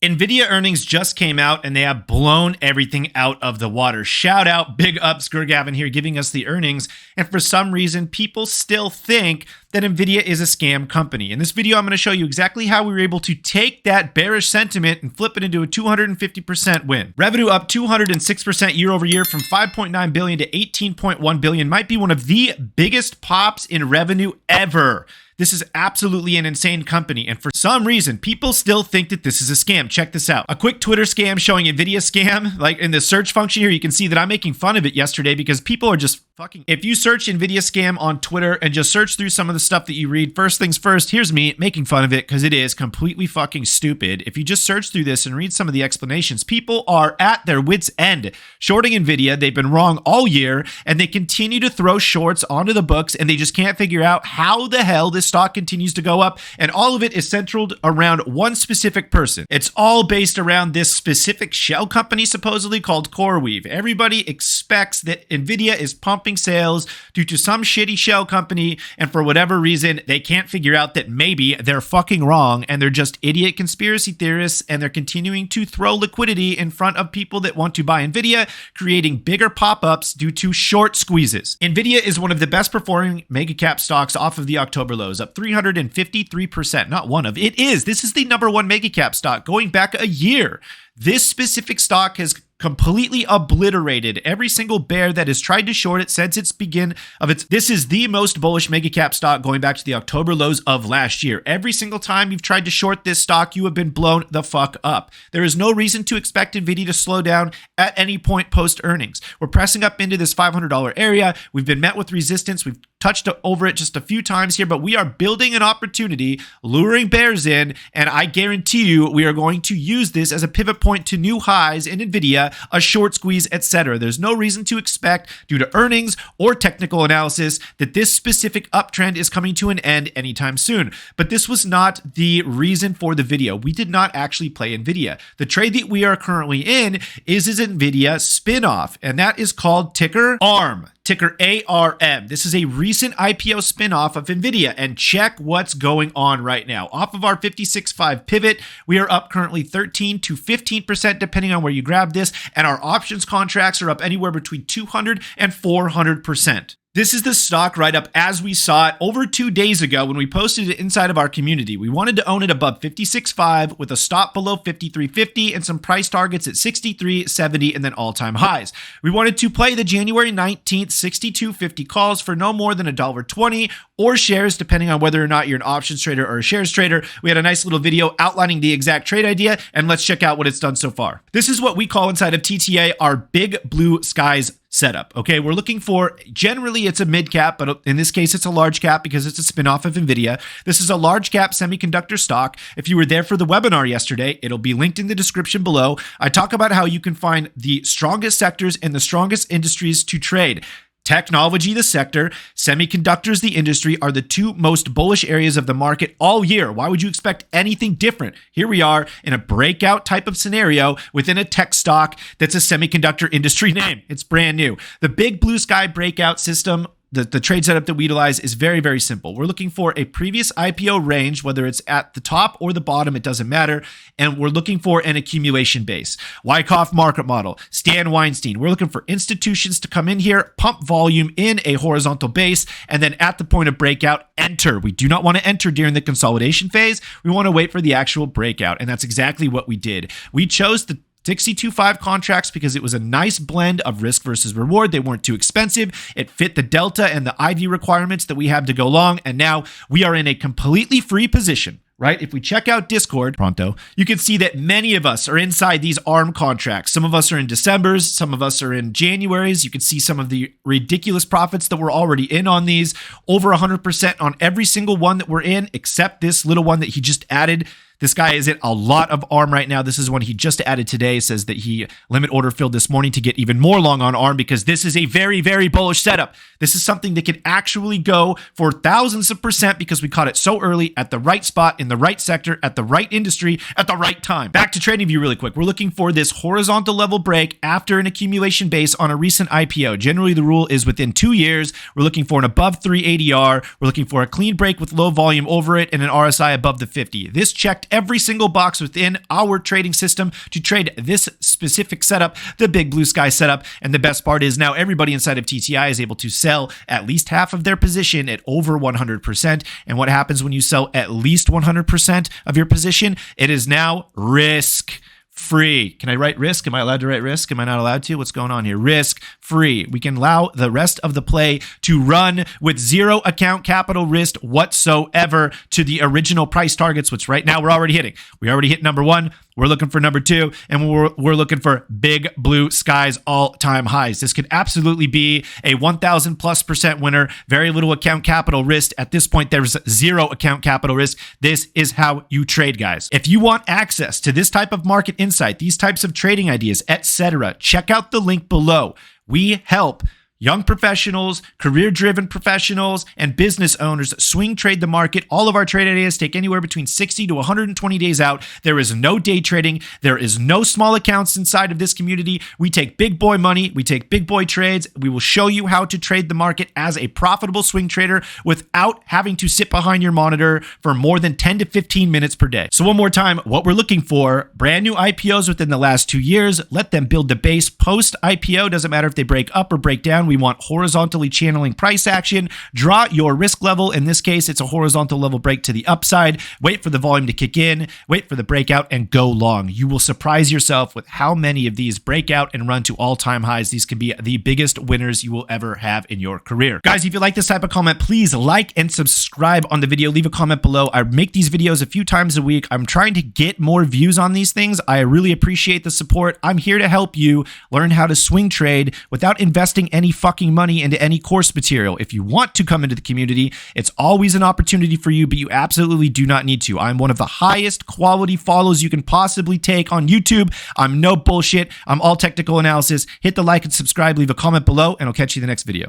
Nvidia earnings just came out and they have blown everything out of the water. Shout out, big ups, Gurgavin here giving us the earnings. And for some reason, people still think that Nvidia is a scam company. In this video, I'm going to show you exactly how we were able to take that bearish sentiment and flip it into a 250% win. Revenue up 206% year over year from 5.9 billion to 18.1 billion. Might be one of the biggest pops in revenue ever. This is absolutely an insane company, and for some reason, people still think that this is a scam. Check this out. A quick Twitter scam showing Nvidia Scam. Like in the search function here, you can see that I'm making fun of it yesterday because people are just fucking... If you search Nvidia Scam on Twitter and just search through some of the stuff that you read, first things first, here's me making fun of it because it is completely fucking stupid. If you just search through this and read some of the explanations, people are at their wits' end. Shorting Nvidia, they've been wrong all year, and they continue to throw shorts onto the books, and they just can't figure out how the hell this stock continues to go up, and all of it is centered around one specific person. It's all based around this specific shell company supposedly called CoreWeave. Everybody expects that Nvidia is pumping sales due to some shitty shell company, and for whatever reason, they can't figure out that maybe they're fucking wrong, and they're just idiot conspiracy theorists, and they're continuing to throw liquidity in front of people that want to buy Nvidia, creating bigger pop-ups due to short squeezes. Nvidia is one of the best performing mega cap stocks off of the October lows, up 353%. Not one of, it is. This is the number one mega cap stock going back a year. This specific stock has completely obliterated every single bear that has tried to short it since its begin of its... This is the most bullish mega cap stock going back to the October lows of last year. Every single time you've tried to short this stock, you have been blown the fuck up. There is no reason to expect Nvidia to slow down at any point post earnings. We're pressing up into this $500 area. We've been met with resistance. We've touched over it just a few times here, but we are building an opportunity, luring bears in, and I guarantee you we are going to use this as a pivot point to new highs in Nvidia, a short squeeze, etc. There's no reason to expect, due to earnings or technical analysis, that this specific uptrend is coming to an end anytime soon. But this was not the reason for the video. We did not actually play Nvidia. The trade that we are currently in is Nvidia spinoff, and that is called ticker ARM. Ticker ARM. This is a recent IPO spinoff of Nvidia, and check what's going on right now. Off of our 56.5 pivot, we are up currently 13 to 15% depending on where you grab this, and our options contracts are up anywhere between 200 and 400%. This is the stock write-up as we saw it over 2 days ago when we posted it inside of our community. We wanted to own it above 56.5 with a stop below 53.50 and some price targets at 63.70 and then all-time highs. We wanted to play the January 19th 62.50 calls for no more than $1.20 or shares depending on whether or not you're an options trader or a shares trader. We had a nice little video outlining the exact trade idea, and let's check out what it's done so far. This is what we call inside of TTA our big blue skies setup. Okay, we're looking for, generally it's a mid cap, but in this case it's a large cap because it's a spinoff of Nvidia. This is a large cap semiconductor stock. If you were there for the webinar yesterday, it'll be linked in the description below. I talk about how you can find the strongest sectors and the strongest industries to trade. Technology, the sector, semiconductors, the industry, are the two most bullish areas of the market all year. Why would you expect anything different? Here we are in a breakout type of scenario within a tech stock that's a semiconductor industry name. It's brand new. The big blue sky breakout system, the trade setup that we utilize is very, very simple. We're looking for a previous IPO range, whether it's at the top or the bottom, it doesn't matter. And we're looking for an accumulation base. Wyckoff market model, Stan Weinstein. We're looking for institutions to come in here, pump volume in a horizontal base, and then at the point of breakout, enter. We do not want to enter during the consolidation phase. We want to wait for the actual breakout. And that's exactly what we did. We chose the 62.5 contracts because it was a nice blend of risk versus reward. They weren't too expensive. It fit the delta and the IV requirements that we have to go long. And now we are in a completely free position, right? If we check out Discord pronto, you can see that many of us are inside these ARM contracts. Some of us are in December's, some of us are in January's. You can see some of the ridiculous profits that we're already in on these. Over 100% on every single one that we're in, except this little one that he just added. This guy is in a lot of ARM right now. This is one he just added today. Says that he limit order filled this morning to get even more long on ARM because this is a very, very bullish setup. This is something that can actually go for thousands of percent because we caught it so early at the right spot in the right sector at the right industry at the right time. Back to trading view really quick. We're looking for this horizontal level break after an accumulation base on a recent IPO. Generally, the rule is within 2 years. We're looking for an above 3 ADR. We're looking for a clean break with low volume over it and an RSI above the 50. This checked every single box within our trading system to trade this specific setup, the Big Blue Sky setup. And the best part is now everybody inside of TTI is able to sell at least half of their position at over 100%. And what happens when you sell at least 100% of your position? It is now risk free. Can I write risk? Am I allowed to write risk? Am I not allowed to? What's going on here? Risk free. We can allow the rest of the play to run with zero account capital risk whatsoever to the original price targets, which right now we're already hitting. We already hit number 1. We're looking for number 2, and we're looking for Big Blue Sky's all-time highs. This could absolutely be a 1,000+% winner. Very little account capital risk. At this point, there's zero account capital risk. This is how you trade, guys. If you want access to this type of market insight, these types of trading ideas, etc., check out the link below. We help young professionals, career-driven professionals, and business owners swing trade the market. All of our trade ideas take anywhere between 60 to 120 days out. There is no day trading. There is no small accounts inside of this community. We take big boy money. We take big boy trades. We will show you how to trade the market as a profitable swing trader without having to sit behind your monitor for more than 10 to 15 minutes per day. So one more time, what we're looking for, brand new IPOs within the last 2 years. Let them build the base post IPO. Doesn't matter if they break up or break down. We want horizontally channeling price action. Draw your risk level. In this case, it's a horizontal level break to the upside. Wait for the volume to kick in, wait for the breakout, and go long. You will surprise yourself with how many of these break out and run to all-time highs. These can be the biggest winners you will ever have in your career. Guys, if you like this type of comment, please like and subscribe on the video. Leave a comment below. I make these videos a few times a week. I'm trying to get more views on these things. I really appreciate the support. I'm here to help you learn how to swing trade without investing any fucking money into any course material. If you want to come into the community, it's always an opportunity for you, but you absolutely do not need to. I'm one of the highest quality follows you can possibly take on YouTube. I'm no bullshit. I'm all technical analysis. Hit the like and subscribe, leave a comment below, and I'll catch you in the next video.